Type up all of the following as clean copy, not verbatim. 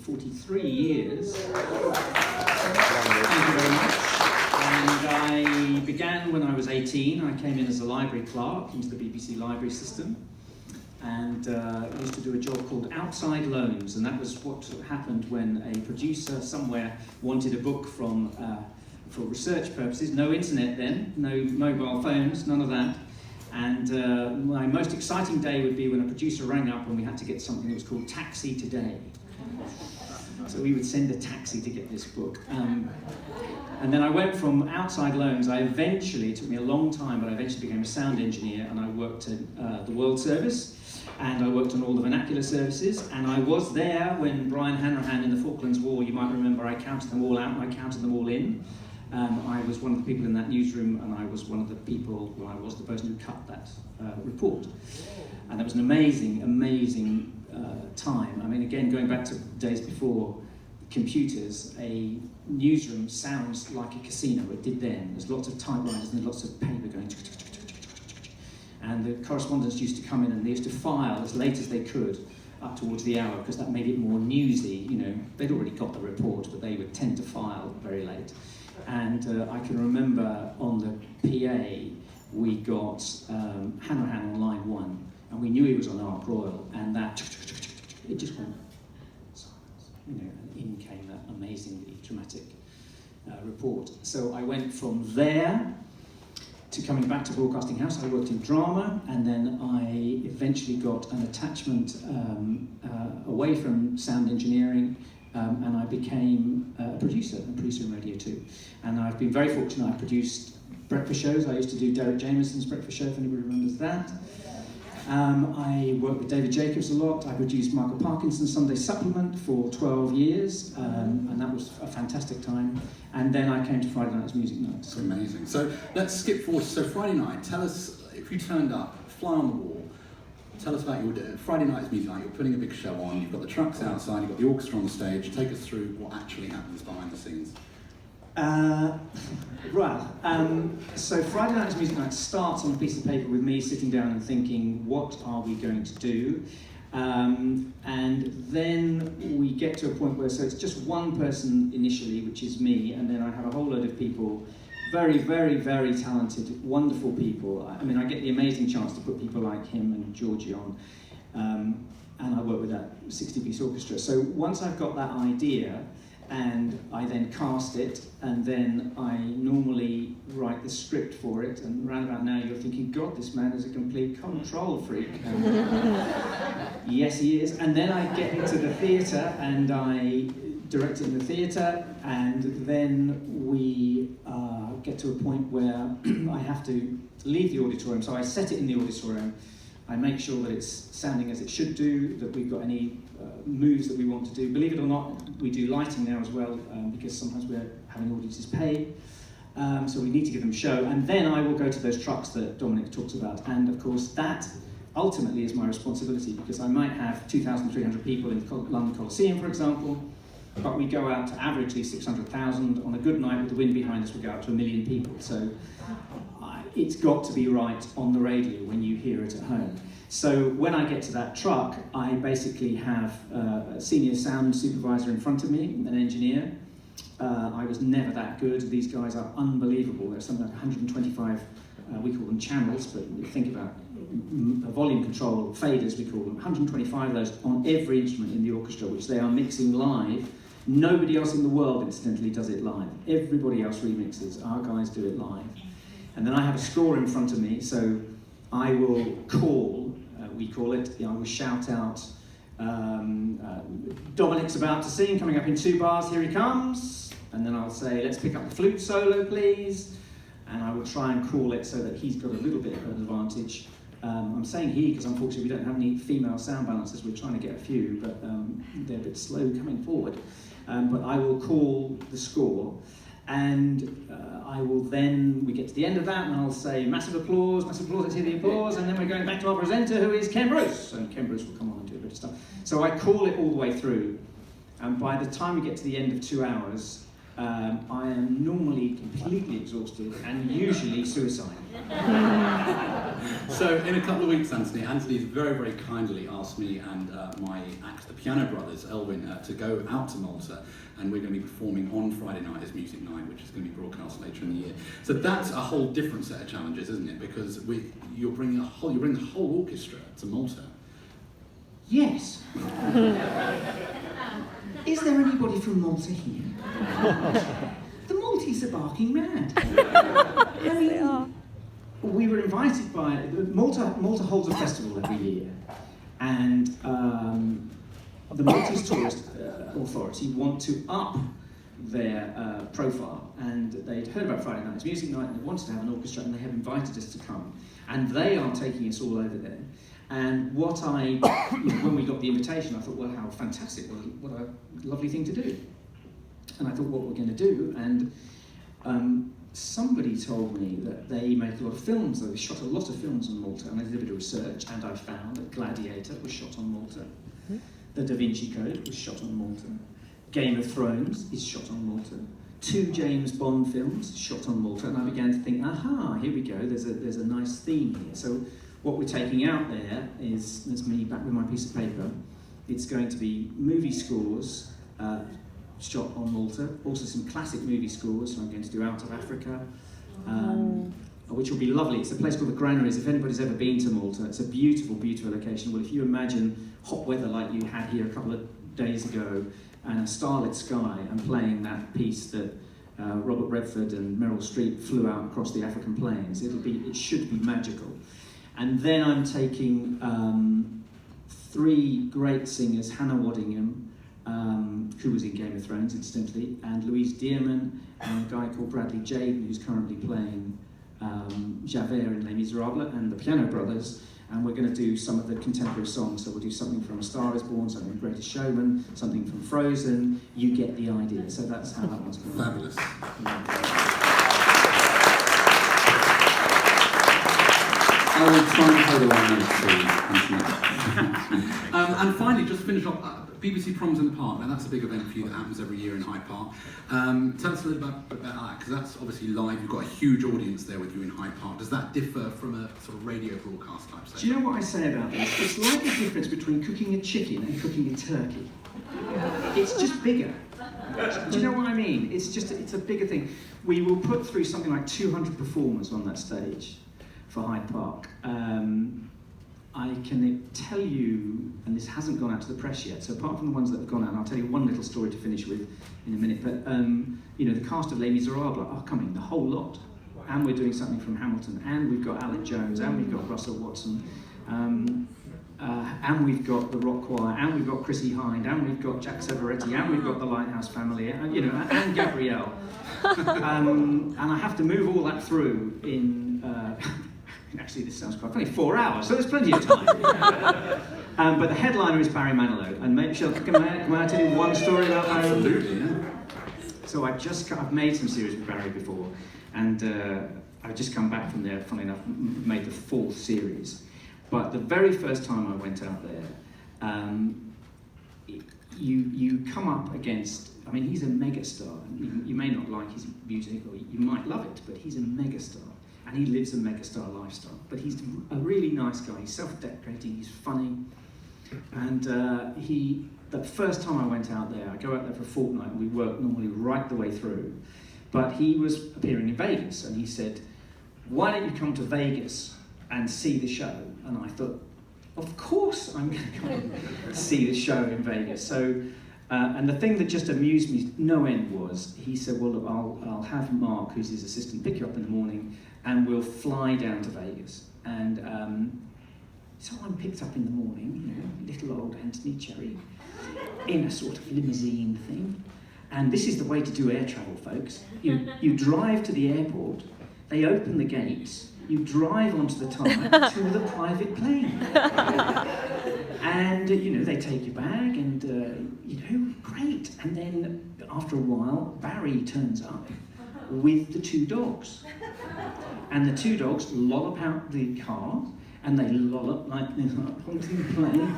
43 years. Thank you very much. And I began when I was 18. I came in as a library clerk into the BBC library system, and used to do a job called outside loans, and that was what happened when a producer somewhere wanted a book from for research purposes. No internet then, no mobile phones, none of that. And my most exciting day would be when a producer rang up and we had to get something that was called Taxi Today. So we would send a taxi to get this book. And then I went from outside loans, it took me a long time, but I eventually became a sound engineer, and I worked at the World Service, and I worked on all the vernacular services, and I was there when Brian Hanrahan in the Falklands War, you might remember, I counted them all out and I counted them all in. I was one of the people in that newsroom, and I was one of the people, well, I was the person who cut that report. And that was an amazing, amazing time. I mean, again, going back to days before computers, a newsroom sounds like a casino. It did then. There's lots of typewriters and lots of paper going. And the correspondents used to come in and they used to file as late as they could up towards the hour, because that made it more newsy. You know, they'd already got the report, but they would tend to file very late. And I can remember on the PA we got Hanrahan on line 1, and we knew he was on Ark Royal, and that it just went silence. You know, and in came that amazingly dramatic report. So I went from there to coming back to Broadcasting House. I worked in drama, and then I eventually got an attachment away from sound engineering, and I became a producer in Radio 2. And I've been very fortunate. I produced breakfast shows. I used to do Derek Jameson's breakfast show, if anybody remembers that. I worked with David Jacobs a lot. I produced Michael Parkinson's Sunday Supplement for 12 years, and that was a fantastic time. And then I came to Friday Night as Music Night. That's amazing. So let's skip forward. So Friday night, tell us, if you turned up, fly on the wall, tell us about your day. Friday Night as Music Night, you're putting a big show on, you've got the trucks outside, you've got the orchestra on the stage. Take us through what actually happens behind the scenes. So Friday Night as Music Night starts on a piece of paper with me sitting down and thinking, what are we going to do? And then we get to a point where, so it's just one person initially, which is me, and then I have a whole load of people, very, very, very talented, wonderful people. I mean, I get the amazing chance to put people like him and Georgie on, and I work with that 60-piece orchestra. So once I've got that idea, and I then cast it, and then I normally write the script for it, and round about now you're thinking, God, this man is a complete control freak. Yes, he is. And then I get into the theatre, and I direct it in the theatre, and then we get to a point where I have to leave the auditorium. So I set it in the auditorium, I make sure that it's sounding as it should do, that we've got any moves that we want to do. Believe it or not, we do lighting now as well, because sometimes we're having audiences pay, so we need to give them a show. And then I will go to those trucks that Dominic talks about, and of course that ultimately is my responsibility, because I might have 2,300 people in the London Coliseum, for example, but we go out to averagely 600,000. On a good night with the wind behind us, we go out to 1 million people. So it's got to be right on the radio when you hear it at home. So when I get to that truck, I basically have a senior sound supervisor in front of me, an engineer. I was never that good. These guys are unbelievable. There's something like 125, we call them channels, but think about volume control, faders we call them, 125 of those on every instrument in the orchestra, which they are mixing live. Nobody else in the world, incidentally, does it live. Everybody else remixes. Our guys do it live. And then I have a score in front of me, so I will call, we call it, I will shout out, Dominic's about to sing, coming up in 2 bars, here he comes. And then I'll say, let's pick up the flute solo, please. And I will try and call it so that he's got a little bit of an advantage. I'm saying he because unfortunately we don't have any female sound balancers. We're trying to get a few, but they're a bit slow coming forward. But I will call the score, and I will then, we get to the end of that, and I'll say massive applause, let's hear the applause, and then we're going back to our presenter, who is Ken Bruce, and Ken Bruce will come on and do a bit of stuff. So I call it all the way through, and by the time we get to the end of 2 hours, I am normally completely exhausted and usually suicidal. So in a couple of weeks, Anthony's very, very kindly asked me and my act, the Piano Brothers, Elwin, to go out to Malta, and we're going to be performing on Friday night as Music Night, which is going to be broadcast later in the year. So that's a whole different set of challenges, isn't it? Because you bring the whole orchestra to Malta. Yes. Is there anybody from Malta here? The Maltese are barking mad. I mean, we were invited by Malta holds a festival every year, and the Maltese Tourist Authority want to up their profile, and they'd heard about Friday Night's Music Night, and they wanted to have an orchestra, and they have invited us to come, and they are taking us all over there. And when we got the invitation, I thought, well, how fantastic, what a lovely thing to do. And I thought, what we're going to do, and somebody told me that they make a lot of films. They shot a lot of films on Malta, and I did a bit of research, and I found that Gladiator was shot on Malta. Mm-hmm. The Da Vinci Code was shot on Malta. Game of Thrones is shot on Malta. 2 James Bond films shot on Malta, and I began to think, aha, here we go, there's a nice theme here. So what we're taking out there is, there's me back with my piece of paper. It's going to be movie scores shot on Malta, also some classic movie scores, so I'm going to do Out of Africa, which will be lovely. It's a place called the Granaries. If anybody's ever been to Malta, it's a beautiful, beautiful location. Well, if you imagine hot weather like you had here a couple of days ago, and a starlit sky, and playing that piece that Robert Redford and Meryl Streep flew out across the African plains, it should be magical. And then I'm taking 3 great singers, Hannah Waddingham, who was in Game of Thrones, incidentally, and Louise Dearman, and a guy called Bradley Jaden, who's currently playing Javert in Les Miserables, and the Piano Brothers, and we're going to do some of the contemporary songs. So we'll do something from A Star Is Born, something from Greatest Showman, something from Frozen. You get the idea. So that's how that one's going. Fabulous. I will try and hold the line. And finally, just to finish off, BBC Proms in the Park. Now that's a big event for you that happens every year in Hyde Park. Tell us a little bit about that, because that's obviously live. You've got a huge audience there with you in Hyde Park. Does that differ from a sort of radio broadcast type setting? Do you know what I say about this? It's like the difference between cooking a chicken and cooking a turkey. It's just bigger. Do you know what I mean? It's a bigger thing. We will put through something like 200 performers on that stage for Hyde Park. I can tell you, and this hasn't gone out to the press yet, so apart from the ones that have gone out, and I'll tell you one little story to finish with in a minute, but the cast of Les Miserables are coming, the whole lot. And we're doing something from Hamilton, and we've got Alan Jones, and we've got Russell Watson, and we've got the Rock Choir, and we've got Chrissy Hind, and we've got Jack Severetti, and we've got the Lighthouse Family, and Gabrielle. And I have to move all that through in, actually this sounds quite funny, 4 hours, so there's plenty of time. But the headliner is Barry Manilow, and can I tell you one story about Barry? Absolutely, yeah. So I've made some series with Barry before, and I've just come back from there, funnily enough, made the 4th series. But the very first time I went out there, you come up against, I mean, he's a megastar. You may not like his music, or you might love it, but he's a megastar. And he lives a megastar lifestyle. But he's a really nice guy. He's self-deprecating, he's funny. And the first time I went out there, I go out there for a fortnight, and we work normally right the way through. But he was appearing in Vegas, and he said, why don't you come to Vegas and see the show? And I thought, of course I'm going to come and see the show in Vegas. So, and the thing that just amused me no end was, he said, well, look, I'll have Mark, who's his assistant, pick you up in the morning, and we'll fly down to Vegas. And so I'm picked up in the morning, little old Anthony Cherry, in a sort of limousine thing. And this is the way to do air travel, folks. You drive to the airport, they open the gates, you drive onto the tarmac to the private plane. And, they take your bag and, great. And then after a while, Barry turns up with the 2 dogs. And the 2 dogs lollop out the car, and they lollop like haunting plane,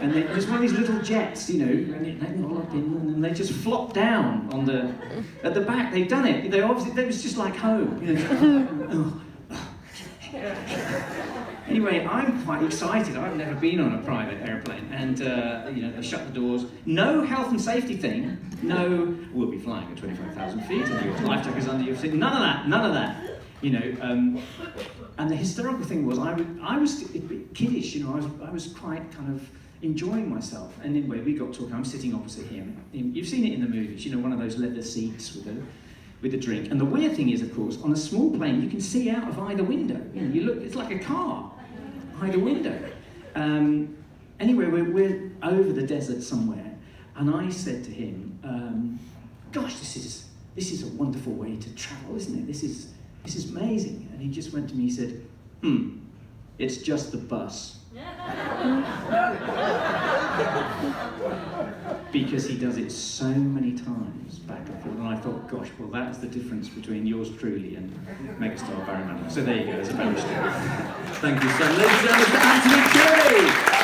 and it's one of these little jets, you know, and they lollop in, and they just flop down on at the back. They've done it. They was just like home, you know. Anyway, I'm quite excited. I've never been on a private airplane, and you know, they shut the doors. No health and safety thing. No, we'll be flying at 25,000 feet, and your life jacket is under your seat. None of that. None of that. You know. And the hysterical thing was, I was a bit kiddish. You know, I was quite kind of enjoying myself. And anyway, we got talking. I'm sitting opposite him. You've seen it in the movies. You know, one of those leather seats with a drink. And the weird thing is, of course, on a small plane, you can see out of either window. You know, you look, it's like a car, either window. Anyway, we're over the desert somewhere, and I said to him, gosh, this is a wonderful way to travel, isn't it? This is amazing. And he just went to me, he said, it's just the bus. Because he does it so many times back and forth, and I thought, gosh, well, that's the difference between yours truly and megastar Barry Manilow. So there you go, there's a bonus story. Thank you, sir. Ladies and gentlemen, Anthony Curry!